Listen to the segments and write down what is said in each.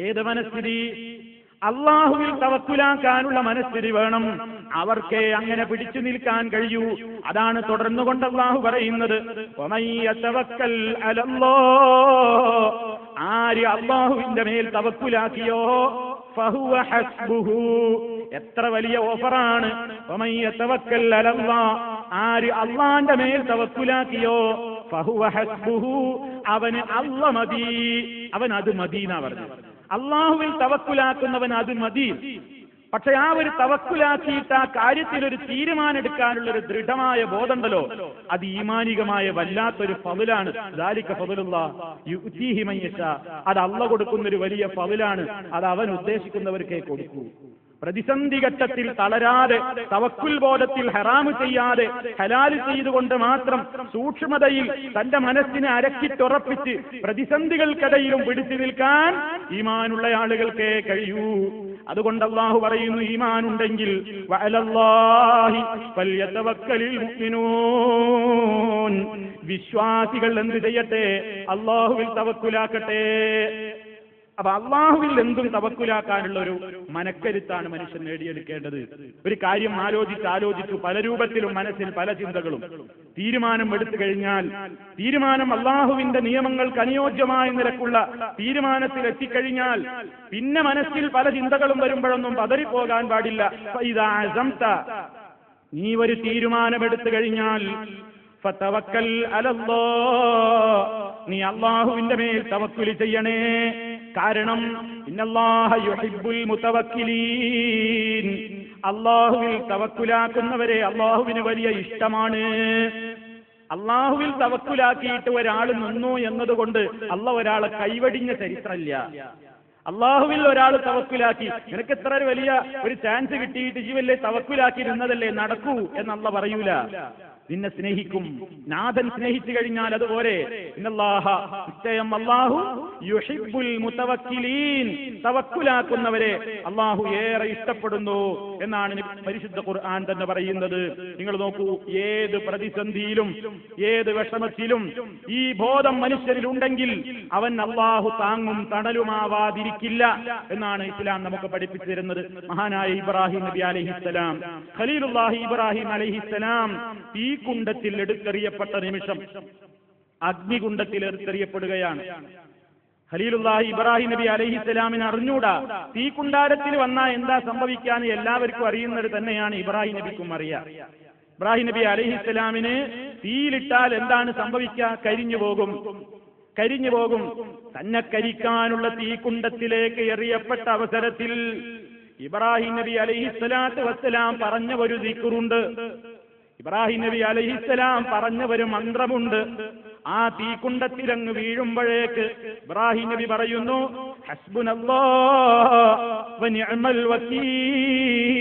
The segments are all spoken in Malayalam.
ഏത് മനസ്ഥിതി? അള്ളാഹുവിൽ തവക്കുലാക്കാനുള്ള മനസ്ഥിതി വേണം. അവർക്കേ അങ്ങനെ പിടിച്ചു നിൽക്കാൻ കഴിയൂ. അതാണ് തുടർന്നുകൊണ്ട് അള്ളാഹു പറയുന്നത്, വമൻ യതവക്കൽ അലല്ലാഹ്, ആര് അള്ളാഹുവിന്റെ മേൽ തവക്കുലാക്കിയോ ഫഹുവ ഹസ്ബുഹു. എത്ര വലിയ ഓഫറാണ്! വമൻ യതവക്കൽ അലല്ലാഹ്, ആര് അള്ളാന്റെ മേൽ തവക്കുലാക്കിയോ ഫഹുവ ഹസ്ബുഹു, അവന് അല്ലാഹ് മതി, അവൻ അത് മദീന പറഞ്ഞു. അള്ളാഹുവിൽ തവക്കുലാക്കുന്നവൻ അത് മതി. പക്ഷെ ആ ഒരു തവക്കുലാക്കിയിട്ട് ആ കാര്യത്തിൽ ഒരു തീരുമാനം ഒരു ദൃഢമായ ബോധമുണ്ടല്ലോ, അത് ഈമാനികമായ വല്ലാത്തൊരു ഫളിലാണ്. ദാലിക ഫളുല്ലാഹ് യുഅ്തീഹി മൻ യശാ. അത് അല്ലാഹ് കൊടുക്കുന്നൊരു വലിയ ഫളിലാണ്. അത് അവൻ ഉദ്ദേശിക്കുന്നവർക്കേ കൊടുക്കൂ. പ്രതിസന്ധി ഘട്ടത്തിൽ തളരാതെ, തവക്കുൽ ബോധത്തിൽ ഹറാമ് ചെയ്യാതെ ഹലാൽ ചെയ്തുകൊണ്ട് മാത്രം സൂക്ഷ്മതയിൽ തന്റെ മനസ്സിനെ അരക്കിട്ടുറപ്പിച്ച് പ്രതിസന്ധികൾക്കിടയിലും പിടിച്ചു നിൽക്കാൻ ഈമാനുള്ള ആളുകൾക്കേ കഴിയൂ. അതുകൊണ്ട് അല്ലാഹു പറയുന്നു, ഈമാൻ ഉണ്ടെങ്കിൽ വഅലല്ലാഹി ഫൽയതവക്കലിൽ മുഅ്മിനൂൻ, വിശ്വാസികൾ എന്ത് ചെയ്യട്ടെ? അല്ലാഹുവിൽ തവക്കുലാക്കട്ടെ. അപ്പൊ അള്ളാഹുവിൽ എന്തും തവക്കുലാക്കാനുള്ള ഒരു മനക്കരുത്താണ് മനുഷ്യൻ നേടിയെടുക്കേണ്ടത്. ഒരു കാര്യം ആലോചിച്ചു പല രൂപത്തിലും മനസ്സിൽ പല ചിന്തകളും, തീരുമാനം എടുത്തു കഴിഞ്ഞാൽ, തീരുമാനം അള്ളാഹുവിന്റെ നിയമങ്ങൾക്ക് അനുയോജ്യമായ നിലക്കുള്ള തീരുമാനത്തിൽ എത്തിക്കഴിഞ്ഞാൽ പിന്നെ മനസ്സിൽ പല ചിന്തകളും വരുമ്പോഴൊന്നും പതറിപ്പോകാൻ പാടില്ല. ഫഇദാ അസംത, നീ ഒരു തീരുമാനമെടുത്തു കഴിഞ്ഞാൽ ഫതവക്കൽ അലല്ലാഹ്, നീ അള്ളാഹുവിന്റെ മേൽ തവക്കുൽ ചെയ്യണേ. കാരണം ഇന്നല്ലാഹ യുഹിബ്ബുൽ മുതവക്കിലീൻ, അള്ളാഹുവിൽ തവക്കുലാക്കുന്നവരെ അള്ളാഹുവിന് വലിയ ഇഷ്ടമാണ്. അള്ളാഹുവിൽ തവക്കുലാക്കിയിട്ട് ഒരാൾ നിന്നു എന്നതുകൊണ്ട് അള്ളാഹ് ഒരാളെ കൈവടിഞ്ഞ ചരിത്രമില്ല. അള്ളാഹുവിൽ ഒരാൾ തവക്കുലാക്കി, നിനക്ക് ഇത്ര വലിയ ഒരു ചാൻസ് കിട്ടിയിട്ട് ജീവല്ലേ തവക്കുലാക്കി ഇരുന്നതല്ലേ നടക്കൂ എന്നല്ല പറയൂല. നിന്നെ സ്നേഹിക്കും. നാഥൻ സ്നേഹിച്ചു കഴിഞ്ഞാൽ അതുപോലെ ഇന്നല്ലാഹ, നിശ്ചയം അല്ലാഹു യുഹിബ്ബുൽ മുതവക്കിലീൻ, തവക്കുലാക്കുന്നവരെ അല്ലാഹു ഏറെ ഇഷ്ടപ്പെടുന്നു എന്നാണ് പരിശുദ്ധ ഖുർആൻ തന്നെ പറയുന്നത്. നിങ്ങൾ നോക്കൂ, ഏത് പ്രതിസന്ധിയിലും ഏത് വിഷമത്തിലും ഈ ബോധം മനുഷ്യരിലുണ്ടെങ്കിൽ അവൻ അല്ലാഹു താങ്ങും തണലുമാവാതിരിക്കില്ല എന്നാണ് ഇസ്ലാം നമുക്ക് പഠിപ്പിച്ചു തരുന്നത്. മഹാനായ ഇബ്രാഹിം നബി അലൈഹിസ്സലാം, ഖലീലുല്ലാഹി ഇബ്രാഹിം അലൈഹിസ്സലാം ഈ കുണ്ടത്തിൽ എടുത്തെറിയപ്പെട്ട നിമിഷം, അഗ്നികുണ്ടത്തിൽ എടുത്തെറിയപ്പെടുകയാണ്. ഖലീലുല്ലാഹി ഇബ്രാഹിം നബി അലൈഹിസ്സലാമിന് അറിഞ്ഞൂടാ തീക്കുണ്ടാരത്തിൽ വന്നാൽ എന്താ സംഭവിക്കാന്ന് എല്ലാവർക്കും അറിയുന്നത് തന്നെയാണ്. ഇബ്രാഹിം നബിക്കും അറിയാം. ഇബ്രാഹിം നബി അലൈഹിസ്സലാമിന് തീയിലിട്ടാൽ എന്താണ് സംഭവിക്കുക? കരിഞ്ഞു പോകും. തന്നെ കരിക്കാനുള്ള തീക്കുണ്ടത്തിലേക്ക് എറിയപ്പെട്ട അവസരത്തിൽ ഇബ്രാഹിം നബി അലൈഹിസ്സലാത്തു വസ്സലാം പറഞ്ഞ ഒരു ദിക്റുണ്ട്. ഇബ്രാഹിം നബി അലൈഹിസ്സലാം പറഞ്ഞ ഒരു മന്ത്രമുണ്ട്. ആ തീക്കുണ്ടത്തിലങ്ങ് വീഴുമ്പോഴേക്ക് ഇബ്രാഹിം നബി പറയുന്നു, ഹസ്ബുനല്ലാഹ് വനിഅമൽ വകീൽ.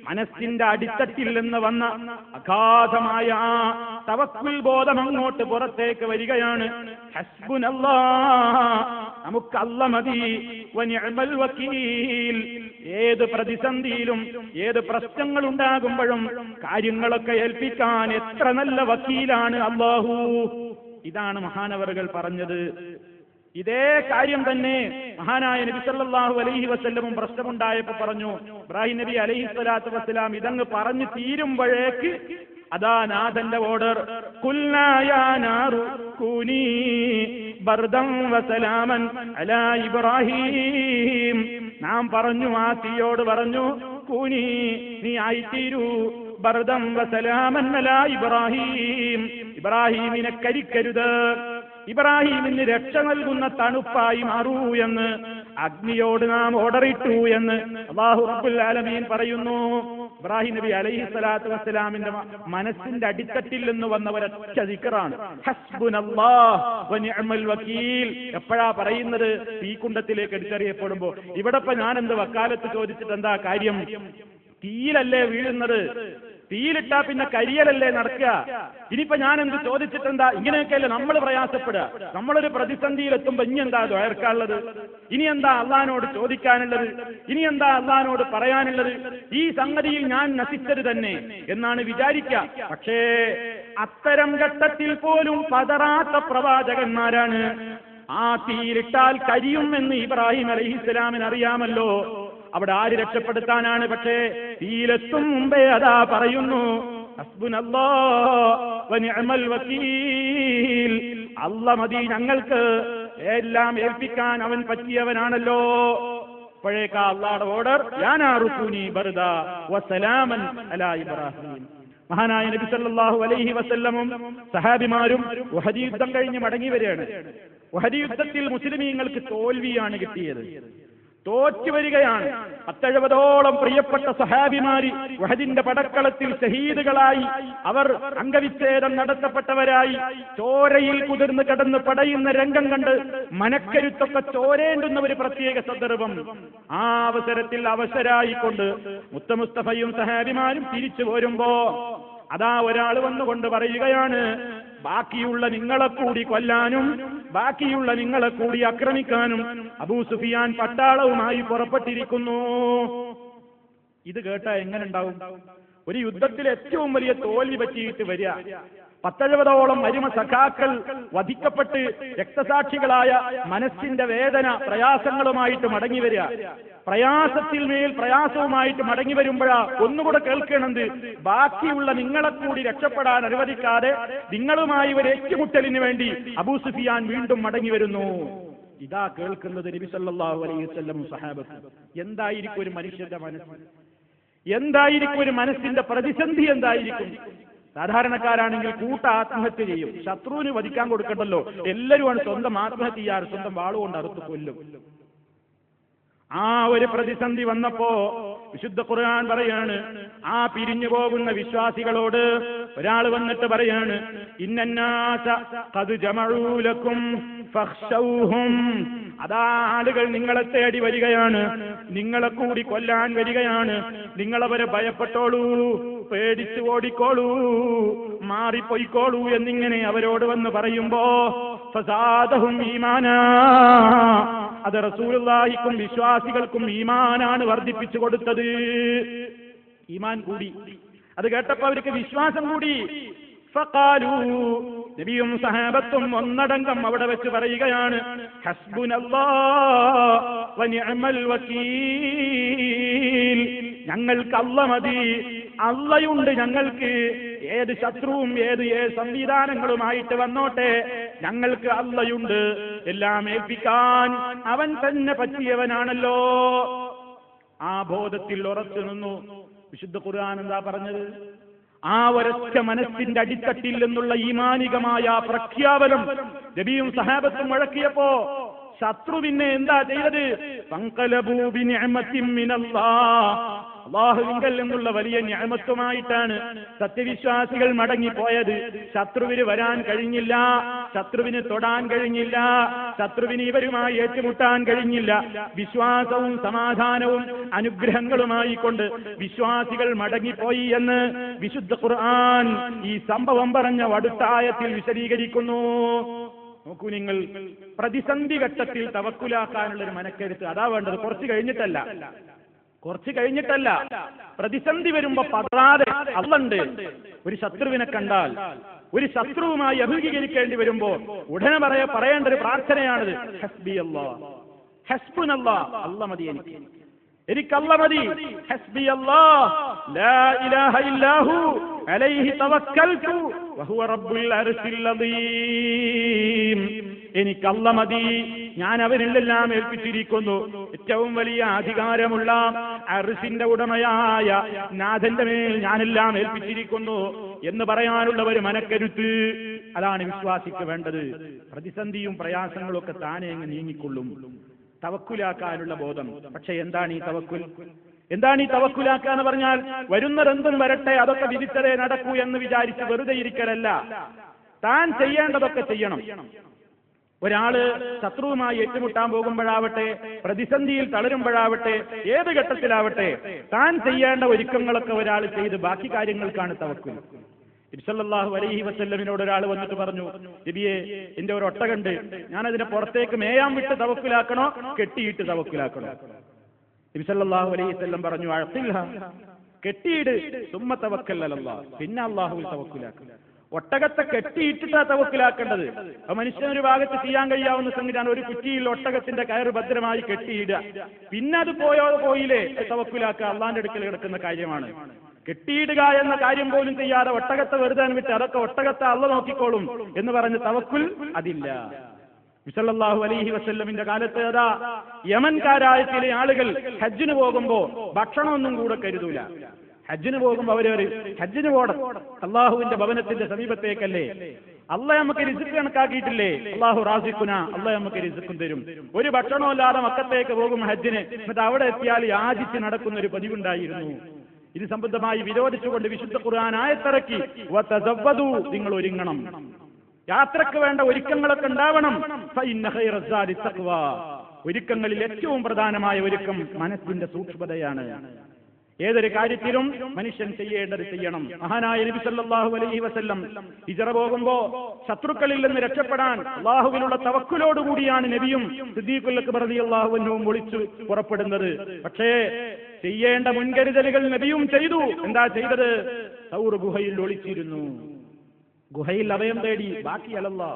മനസ്സിന്റെ അടിത്തട്ടിൽ നിന്ന് വന്ന അഗാധമായ ആ തവക്കുൽ ബോധം അങ്ങോട്ട് പുറത്തേക്ക് വരികയാണ്. ഹസ്ബുനല്ലാഹ്, നമുക്ക് അല്ലാഹ് മതി, വനിഅമൽ വകീൽ. ഏത് പ്രതിസന്ധിയിലും ഏത് പ്രശ്നങ്ങൾ ഉണ്ടാകുമ്പോഴും കാര്യങ്ങളൊക്കെ ഏൽപ്പിക്കാൻ എത്ര നല്ല വക്കീലാണ് അല്ലാഹു. ഇതാണ് മഹാനവറുകൾ പറഞ്ഞത്. ഇതേ കാര്യം തന്നെ മഹാനായ നബി സല്ലല്ലാഹു അലൈഹി വസല്ലമും പ്രശ്നമുണ്ടായപ്പോൾ പറഞ്ഞു. ഇബ്രാഹിം നബി അലൈഹിസ്സലാത്തു വസ്സലാം ഇതങ്ങ് പറഞ്ഞു തീരുമ്പോഴേക്ക് അതാ നാഥന്റെ ഓർഡർ, ഖുൽനാ യാ നാറു കൂനി ബർദൻ വസലാമൻ അലാ ഇബ്രാഹിം. നാം പറഞ്ഞു, ആ തീയോട് പറഞ്ഞു, കൂനി, നീ ആയിത്തീരൂ, ബർദൻ വസലാമൻ അലാ ഇബ്രാഹിം, ഇബ്രാഹിമിനെ കരിക്കരുത്, ഇബ്രാഹിമിന് രക്ഷ നൽകുന്ന തണുപ്പായി മാറൂ എന്ന് അഗ്നിയോട് നാം ഓർഡറിട്ടു എന്ന് അല്ലാഹു റബ്ബുൽ ആലമീൻ പറയുന്നു. ഇബ്രാഹിം നബി അലൈഹിസ്സലാത്തു വസ്സലാമിന്റെ മനസ്സിന്റെ അടിത്തട്ടിൽ നിന്ന് വന്ന ഒരൊറ്റ ദിക്റാണ്, ഹസ്ബുനല്ലാഹ് വനിഅമൽ വകീൽ. എപ്പോഴാ പറയുന്നത്? തീക്കുണ്ടത്തിലേക്ക് എടുത്തെറിയപ്പെടുമ്പോ. ഇവിടെ ഇപ്പൊ ഞാനെന്ത് വക്കാലത്ത് ചോദിച്ചിട്ട് എന്താ കാര്യം? തീയിലല്ലേ വീഴുന്നത്, തീയിലിട്ടാ പിന്നെ കരിയലല്ലേ നടക്കുക. ഇനിയിപ്പോ ഞാൻ എന്ത് ചോദിച്ചിട്ടെന്താ? ഇങ്ങനെയൊക്കെയല്ലേ നമ്മൾ പ്രയാസപ്പെടുക. നമ്മളൊരു പ്രതിസന്ധിയിലെത്തുമ്പോ ഇനി എന്താ ദ്വാരക്കാനുള്ളത്? ഇനി എന്താ അള്ളാഹിനോട് ചോദിക്കാനുള്ളത്? ഇനി എന്താ അള്ളാഹിനോട് പറയാനുള്ളത്? ഈ സംഗതിയിൽ ഞാൻ നശിച്ചത് തന്നെ എന്നാണ് വിചാരിക്കുക. പക്ഷേ അത്തരം ഘട്ടത്തിൽ പോലും പതറാത്ത പ്രവാചകന്മാരാണ്. ആ തീയിലിട്ടാൽ കരിയും എന്ന് ഇബ്രാഹിം അലൈഹിസ്സലാമിന് അറിയാമല്ലോ. അവിടെ ആര് രക്ഷപ്പെടുത്താനാണ്? പക്ഷേ തീയിലെത്തും മുമ്പേ അതാ പറയുന്നു, ഹസ്ബുനല്ലാഹ് വ നിഅമൽ വകീൽ, അല്ലാഹ് മതി ഞങ്ങൾക്ക്, എല്ലാം ഏൽപ്പിക്കാൻ അവൻ പറ്റിയവനാണല്ലോ. അപ്പോഴേക്കാ അല്ലാഹുവിന്റെ ഓർഡർ, യാനാറുകൂനി ബർദ വസലാമൻ അലാ ഇബ്രാഹിം. മഹാനായ നബി സല്ലല്ലാഹു അലൈഹി വസല്ലമും സഹാബിമാരും ഉഹദ് യുദ്ധം കഴിഞ്ഞ് മടങ്ങി വരികയാണ്. ഉഹദ് യുദ്ധത്തിൽ മുസ്ലിമീങ്ങൾക്ക് തോൽവിയാണ് കിട്ടിയത്, തോറ്റു വരികയാണ്. 70ഓളം പ്രിയപ്പെട്ട സഹാബിമാര് ഉഹദിന്റെ പടക്കളത്തിൽ ഷഹീദുകളായി, അവർ അംഗവിച്ഛേദം നടത്തപ്പെട്ടവരായി, ചോരയിൽ കുതിർന്ന് കിടന്ന് പടയുന്ന രംഗം കണ്ട് മനക്കരുത്തൊക്കെ ചോരേണ്ടുന്ന ഒരു പ്രത്യേക സന്ദർഭം. ആ അവസരത്തിൽ അവശരായിക്കൊണ്ട് മുസ്തഫയും സഹാബിമാരും തിരിച്ചു പോരുമ്പോ അതാ ഒരാൾ വന്നുകൊണ്ട് പറയുകയാണ്, ബാക്കിയുള്ള നിങ്ങളെ കൂടി കൊല്ലാനും ബാക്കിയുള്ള നിങ്ങളെ കൂടി ആക്രമിക്കാനും അബൂ സുഫിയാൻ പട്ടാളവുമായി പുറപ്പെട്ടിരിക്കുന്നു. ഇത് കേട്ടാ എങ്ങനെ ഉണ്ടാവും? ഒരു യുദ്ധത്തിൽ ഏറ്റവും വലിയ തോൽവി പറ്റിയിട്ട് വരിക, 70ഓളം അരിമ സഖാക്കൾ വധിക്കപ്പെട്ട് രക്തസാക്ഷികളായ മനസ്സിന്റെ വേദന പ്രയാസങ്ങളുമായിട്ട് മടങ്ങി വരിക. പ്രയാസത്തിൽ മേൽ പ്രയാസവുമായിട്ട് മടങ്ങി വരുമ്പോഴാ ഒന്നുകൂടെ കേൾക്കണത്, ബാക്കിയുള്ള നിങ്ങളെ കൂടി രക്ഷപ്പെടാൻ അനുവദിക്കാതെ നിങ്ങളുമായി ഒരു ഏറ്റുമുട്ടലിന് വേണ്ടി അബൂ സുഫിയാൻ വീണ്ടും മടങ്ങി വരുന്നു. ഇതാ കേൾക്കുന്നത് നബി സല്ലല്ലാഹു അലൈഹി വസല്ലം സഹാബത്ത്. എന്തായിരിക്കും ഒരു മനുഷ്യന്റെ മനസ്സ്? എന്തായിരിക്കും ഒരു മനസ്സിന്റെ പ്രതിസന്ധി? എന്തായിരിക്കും? സാധാരണക്കാരാണെങ്കിൽ കൂട്ട ആത്മഹത്യ ചെയ്യും, ശത്രുവിന് വധിക്കാൻ കൊടുക്കണ്ടല്ലോ, എല്ലാവരുമാണ് സ്വന്തം ആത്മഹത്യ ചെയ്യാറ്, സ്വന്തം വാളുകൊണ്ട് അറുത്ത് കൊല്ലും. ആ ഒരു പ്രതിസന്ധി വന്നപ്പോ വിശുദ്ധ ഖുർആൻ പറയാണ്, ആ പിരിഞ്ഞു പോകുന്ന വിശ്വാസികളോട് ഒരാൾ വന്നിട്ട് പറയാണ്, ഇന്നന്നാസ ഖദ് ജമഊ ലക്കും ഫഖ്ശൗഹും, അതാ ആളുകൾ നിങ്ങളെ തേടി വരികയാണ്, നിങ്ങളെ കൂടി കൊല്ലാൻ വരികയാണ്, നിങ്ങളവരെ ഭയപ്പെട്ടോളൂ, പേടിച്ചു ഓടിക്കോളൂ, മാറിപ്പോയിക്കോളൂ എന്നിങ്ങനെ അവരോട് വന്ന് പറയുമ്പോ ഫസാദഹും ഈമാനാ, അത് റസൂലുള്ളാഹിക്കും വിശ്വാസികൾക്കും ഈമാനാണ് വർദ്ധിപ്പിച്ചു കൊടുത്തത്. ഈമാൻ കൂടി. അത് കേട്ടപ്പോ അവർക്ക് വിശ്വാസം കൂടി. ഫഖാലൂ, നബിയും സഹാബത്തും ഒന്നടങ്കം അവിടെ വെച്ച് പറയുകയാണ്, ഹസ്ബുനല്ലാഹ് വ നിഅമൽ വകീൽ, ഞങ്ങൾക്ക് അല്ലാഹ് മതി, അല്ലാഹുണ്ട് ഞങ്ങൾക്ക്. ഏത് ശത്രുവും ഏത് സംവിധാനങ്ങളുമായിട്ട് വന്നോട്ടെ, ഞങ്ങൾക്ക് അല്ലാഹുണ്ട്, എല്ലാം ഏൽപ്പിക്കാൻ അവൻ തന്നെ പറ്റിയവനാണല്ലോ. ആ ബോധത്തിൽ ഉറച്ചു നിന്നു. വിശുദ്ധ ഖുർആൻ എന്താ പറഞ്ഞത്? ആ ഒരൊറ്റ മനസ്സിന്റെ അടിത്തട്ടിൽ നിന്നുള്ള ഈമാനികമായ പ്രഖ്യാപനം നബിയും സഹാബത്തും മുഴക്കിയപ്പോ ശത്രു പിന്നെ എന്താ ചെയ്തത്? ഫൻഖലബൂ ബിനിഅമത്തിൻ മിനല്ലാഹ്, അല്ലാഹുവിങ്കൽ നിന്നുള്ള വലിയ നിഅമത്തുമായിട്ടാണ് സത്യവിശ്വാസികൾ മടങ്ങിപ്പോയത്. ശത്രുവിന് വരാൻ കഴിഞ്ഞില്ല, ശത്രുവിന് തൊടാൻ കഴിഞ്ഞില്ല, ശത്രുവിന് ഇവരുമായി ഏറ്റുമുട്ടാൻ കഴിഞ്ഞില്ല. വിശ്വാസവും സമാധാനവും അനുഗ്രഹങ്ങളുമായി കൊണ്ട് വിശ്വാസികൾ മടങ്ങിപ്പോയി എന്ന് വിശുദ്ധ ഖുർആൻ ഈ സംഭവം പറഞ്ഞ അടുത്തായത്തിൽ വിശദീകരിക്കുന്നു. നോക്കൂ നിങ്ങൾ, പ്രതിസന്ധി ഘട്ടത്തിൽ തവക്കുലാക്കാനുള്ളൊരു മനക്കരുത്ത് അതാ വേണ്ടത്. കുറച്ച് കഴിഞ്ഞിട്ടല്ല, പ്രതിസന്ധി വരുമ്പോ പതറാതെ അള്ളണ്ട്. ഒരു ശത്രുവിനെ കണ്ടാൽ, ഒരു ശത്രുവുമായി അഭിമുഖീകരിക്കേണ്ടി വരുമ്പോ ഉടനെ പറയേണ്ട ഒരു പ്രാർത്ഥനയാണിത്, ഹസ്ബി അല്ലാഹ്, ഹസ്ബുനല്ലാഹ്, അല്ലാഹ് മതി എനിക്ക് അല്ലാഹ് മതി, ഹസ്ബി അല്ലാഹ് ലാ ഇലാഹ ഇല്ലാഹു അലൈഹി തവക്കൽതു വഹുവ റബ്ബുൽ അർശിൽ അദീം, എനിക്ക് അല്ലാഹ് മതി, ഞാൻ അവരിലെല്ലാം ഏൽപ്പിച്ചിരിക്കുന്നു. ഏറ്റവും വലിയ അധികാരമുള്ള അർശിന്റെ ഉടമയായ നാഥന്റെ മേൽ ഞാനെല്ലാം ഏൽപ്പിച്ചിരിക്കുന്നു എന്ന് പറയാനുള്ള ഒരു മനക്കരുത്ത്, അതാണ് വിശ്വാസിക്ക് വേണ്ടത്. പ്രതിസന്ധിയും പ്രയാസങ്ങളും ഒക്കെ താനെ അങ്ങ് നീങ്ങിക്കൊള്ളും. തവക്കുലാക്കാനുള്ള ബോധം. പക്ഷെ എന്താണ് ഈ തവക്കുൽ? എന്താണ് ഈ തവക്കുലാക്കുക എന്ന് പറഞ്ഞാൽ, വരുന്നതെന്തും വരട്ടെ, അതൊക്കെ വിധിച്ചതേ നടക്കൂ എന്ന് വിചാരിച്ച് വെറുതെ ഇരിക്കലല്ല, താൻ ചെയ്യേണ്ടതൊക്കെ ചെയ്യണം. ഒരാള് ശത്രുവുമായി ഏറ്റുമുട്ടാൻ പോകുമ്പോഴാവട്ടെ, പ്രതിസന്ധിയിൽ തളരുമ്പോഴാവട്ടെ, ഏത് ഘട്ടത്തിലാവട്ടെ, താൻ ചെയ്യേണ്ട ഒരുക്കങ്ങളൊക്കെ ഒരാൾ ചെയ്ത് ബാക്കി കാര്യങ്ങൾക്കാണ് തവക്കുൽ. നബി സല്ലല്ലാഹു അലൈഹി വസല്ലമിനോട് ഒരാൾ വന്നിട്ട് പറഞ്ഞു, നബിയെ, എന്റെ ഒരു ഒട്ടകണ്ട്, ഞാനതിനെ പുറത്തേക്ക് മേയാൻ വിട്ട് തവക്കുലാക്കണോ കെട്ടിയിട്ട് തവക്കുലാക്കണോ? നബി സല്ലല്ലാഹു അലൈഹി വസല്ലം പറഞ്ഞു, അഅ്തിൽഹാ, കെട്ടിയിട്, സുമ്മ തവക്കൽ അലല്ലാഹ്, പിന്നെ അല്ലാഹുവിൽ തവക്കുലാക്കുക. ഒട്ടകത്തെ കെട്ടിയിട്ടിട്ടാ തവക്കുലാക്കേണ്ടത്. അപ്പൊ മനുഷ്യനൊരു ഭാഗത്ത് ചെയ്യാൻ കഴിയാവുന്ന സംഗതിയാണ് ഒരു കുറ്റിയിൽ ഒട്ടകത്തിന്റെ കയറ് ഭദ്രമായി കെട്ടിയിടുക. പിന്നെ അത് പോയില്ലേ തവക്കുലാക്കുക അള്ളാന്റെ അടുക്കൽ കിടക്കുന്ന കാര്യമാണ്. കെട്ടിയിടുക എന്ന കാര്യം പോലും ചെയ്യാതെ ഒട്ടകത്തെ വെറുതെ വിട്ട് അതൊക്കെ ഒട്ടകത്തെ അള്ള നോക്കിക്കോളും എന്ന് പറഞ്ഞ് തവക്കുൽ അതില്ല. സല്ലല്ലാഹു അലൈഹി വസല്ലമിന്റെ കാലത്ത് അതാ യമൻകാരായ ചില ആളുകൾ ഹജ്ജിന് പോകുമ്പോ ഭക്ഷണമൊന്നും കൂടെ കരുതൂല. ഹജ്ജിന് പോകുമ്പോ അവര് ഹജ്ജിന് പോകണം, അള്ളാഹുവിന്റെ ഭവനത്തിന്റെ സമീപത്തേക്കല്ലേ, അള്ള നമുക്ക് റിസ്ക് കണക്കാക്കിയിട്ടില്ലേ, അള്ളാഹു റാസിഖുന, അള്ള നമുക്ക് റിസ്ക്കും തരും. ഒരു ഭക്ഷണമല്ലാതെ മക്കത്തേക്ക് പോകും ഹജ്ജിന്. എന്നിട്ട് അവിടെ എത്തിയാൽ യാചിച്ച് നടക്കുന്ന ഒരു പതിവുണ്ടായിരുന്നു. ഇത് സംബന്ധമായി വിരോധിച്ചുകൊണ്ട് വിശുദ്ധ ഖുർആൻ ആയത്തിറക്കി, വതസവ്വദു, നിങ്ങൾ ഒരുങ്ങണം, യാത്രക്ക് വേണ്ട ഒരുക്കങ്ങളൊക്കെ ഉണ്ടാവണം. ഫഇന്ന ഖൈറസ്സാദി തഖ്വ, ഒരുക്കങ്ങളിൽ ഏറ്റവും പ്രധാനമായ ഒരുക്കം മനസ്സിന്റെ സൂക്ഷ്മതയാണ്. ഏതൊരു കാര്യത്തിലും മനുഷ്യൻ ചെയ്യേണ്ടത് ചെയ്യണം. മഹാനായ നബി സല്ലല്ലാഹു അലൈഹി വസല്ലം ഹിജ്റ പോകുമ്പോ ശത്രുക്കളിൽ നിന്ന് രക്ഷപ്പെടാൻ അല്ലാഹുവിലുള്ള തവക്കുലോടുകൂടിയാണ് നബിയും സിദ്ദീഖുൽ അക്ബർ റളിയല്ലാഹു അൻഹുവും ഒളിച്ചു പുറപ്പെടുന്നത്. പക്ഷേ ചെയ്യേണ്ട മുൻകരുതലുകൾ നബിയും ചെയ്തു. എന്താ ചെയ്തത്? സൗർ ഗുഹയിൽ ഒളിച്ചിരുന്നു. ഗുഹയിൽ അഭയം തേടി. ബാക്കി അലല്ലാ.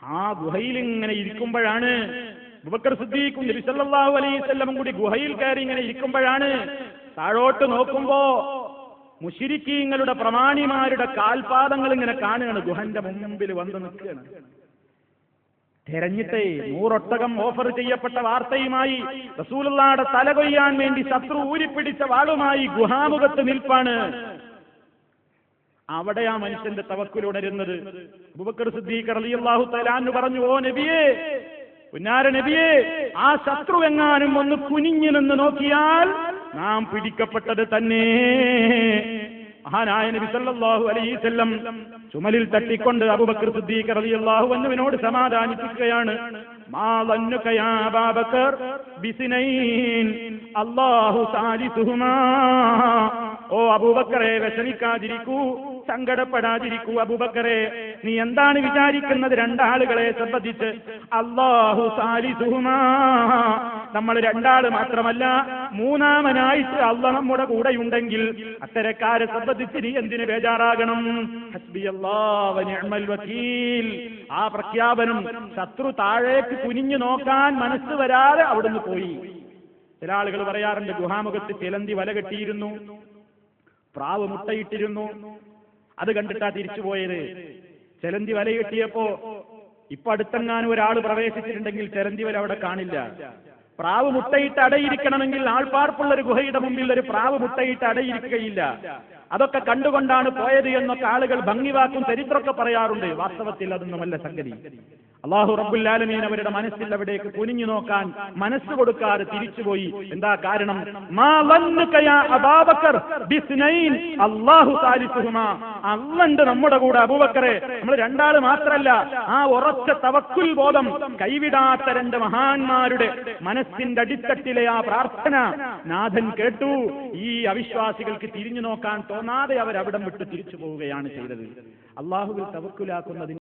ആ ഗുഹയിൽ ഇങ്ങനെ ഇരിക്കുമ്പോഴാണ് അബൂബക്കർ സിദ്ദീഖും നബി സല്ലല്ലാഹു അലൈഹി വസല്ലം കൂടി ഗുഹയിൽ കയറി ഇങ്ങനെ ഇരിക്കുമ്പോഴാണ് താഴോട്ട് നോക്കുമ്പോ മുശ്രിക്കീങ്ങളുടെ പ്രമാണിമാരുടെ കാൽപാദങ്ങൾ ഇങ്ങനെ കാണുകയാണ്. ഗുഹന്റെ മുമ്പിൽ വന്ന് നിൽക്കുകയാണ്. തെരഞ്ഞിട്ടേ 100 ഒട്ടകം ഓഫർ ചെയ്യപ്പെട്ട വാർത്തയുമായി റസൂലുള്ളാഹിയുടെ തല കൊയ്യാൻ വേണ്ടി ശത്രു ഊരിപ്പിടിച്ച വാളുമായി ഗുഹാമുഖത്ത് നിൽപ്പാണ്. അവിടെ ആ മനുഷ്യന്റെ തവക്കുൽ ഉണരുന്നത്. അബൂബക്കർ സിദ്ദീഖ് റളിയല്ലാഹു തആല അൻഹു പറഞ്ഞു, ഓ നബിയേ, പുന്നാര നബിയേ, ആ ശത്രു എങ്ങാനും ഒന്ന് കുനിഞ്ഞു നിന്ന് നോക്കിയാൽ നാം പിടിക്കപ്പെട്ടത് തന്നെ. മഹാനായ നബി സല്ലല്ലാഹു അലൈഹി വസല്ലം ചുമലിൽ തട്ടിക്കൊണ്ട് അബൂബക്കർ സിദ്ദീഖ് റളിയല്ലാഹു അൻഹുവിനോട് സമാധാനിപ്പിക്കുകയാണ്. മാ ളന്നുക യാ അബൂബക്കർ ബിസ്നൈൻ അല്ലാഹു സാലിസുഹുമാ. ഓ അബൂബക്കറെ, വിഷമിക്കാതിരിക്കൂ, സങ്കടപ്പെടാതിരിക്കൂ. അബൂബക്കറെ, നീ എന്താണ് വിചാരിക്കുന്നത് രണ്ടാളുകളെ സംബന്ധിച്ച്? അല്ലാഹു സാലിസുഹുമാ, നമ്മൾ രണ്ടാള് മാത്രമല്ല മൂന്നാമനായിട്ട് അള്ളാഹ് നമ്മുടെ കൂടെയുണ്ടെങ്കിൽ അത്തരക്കാരെ സംബന്ധിച്ച് നീ എന്തിന് ബേജാറാകണം? ഹസ്ബിയല്ലാഹു വ നിഅമൽ വകീൽ. ആ പ്രഖ്യാപനം ശത്രു താഴേക്ക് കുനിഞ്ഞു നോക്കാൻ മനസ്സ് വരാതെ അവിടുന്ന് പോയി. ചില ആളുകൾ പറയാറുണ്ട്, ഗുഹാമുഖത്ത് ചിലന്തി വല കെട്ടിയിരുന്നു, പ്രാവ് മുട്ടയിട്ടിരുന്നു, അത് കണ്ടിട്ടാ തിരിച്ചുപോയത്. ചിലന്തി വല കെട്ടിയപ്പോ ഇപ്പൊ അടുത്തെങ്ങാനും ഒരാൾ പ്രവേശിച്ചിട്ടുണ്ടെങ്കിൽ ചിലന്തി വല അവിടെ കാണില്ല. പ്രാവ് മുട്ടയിട്ട് അടയിരിക്കണമെങ്കിൽ ആൾപ്പാർപ്പുള്ള ഒരു ഗുഹയുടെ മുമ്പിൽ ഒരു പ്രാവ് മുട്ടയിട്ട് അടയിരിക്കുകയില്ല. അതൊക്കെ കണ്ടുകൊണ്ടാണ് പോയത് എന്നൊക്കെ ആളുകൾ ഭംഗിവാക്കും ചരിത്രമൊക്കെ പറയാറുണ്ട്. വാസ്തവത്തിൽ അതൊന്നുമല്ല സംഗതി. അല്ലാഹു റബ്ബുൽ ആലമീൻ അവരുടെ മനസ്സിൽ അവിടേക്ക് കുനിഞ്ഞു നോക്കാൻ മനസ്സ് കൊടുക്കാതെ തിരിച്ചുപോയി. എന്താ കാരണം? മാ ളന്നുക യാ അബൂബക്കർ ബിസ്നൈൻ അല്ലാഹു സാലിസുഹുമാ. അല്ലാഹുണ്ട് നമ്മുടെ കൂടെ അബൂബക്കറെ, നമ്മൾ രണ്ടാള് മാത്രമല്ല. ആ ഉറച്ച തവക്കുൽ ബോധം കൈവിടാത്ത രണ്ട് മഹാന്മാരുടെ മനസ്സിന്റെ അടിത്തട്ടിലെ ആ പ്രാർത്ഥന നാഥൻ കേട്ടു. ഈ അവിശ്വാസികൾക്ക് തിരിഞ്ഞു നോക്കാൻ തോന്നാതെ അവർ അവിടം വിട്ട് തിരിച്ചു പോവുകയാണ് ചെയ്തത്. അല്ലാഹുവിൽ തവക്കുലാക്കുന്നതിന്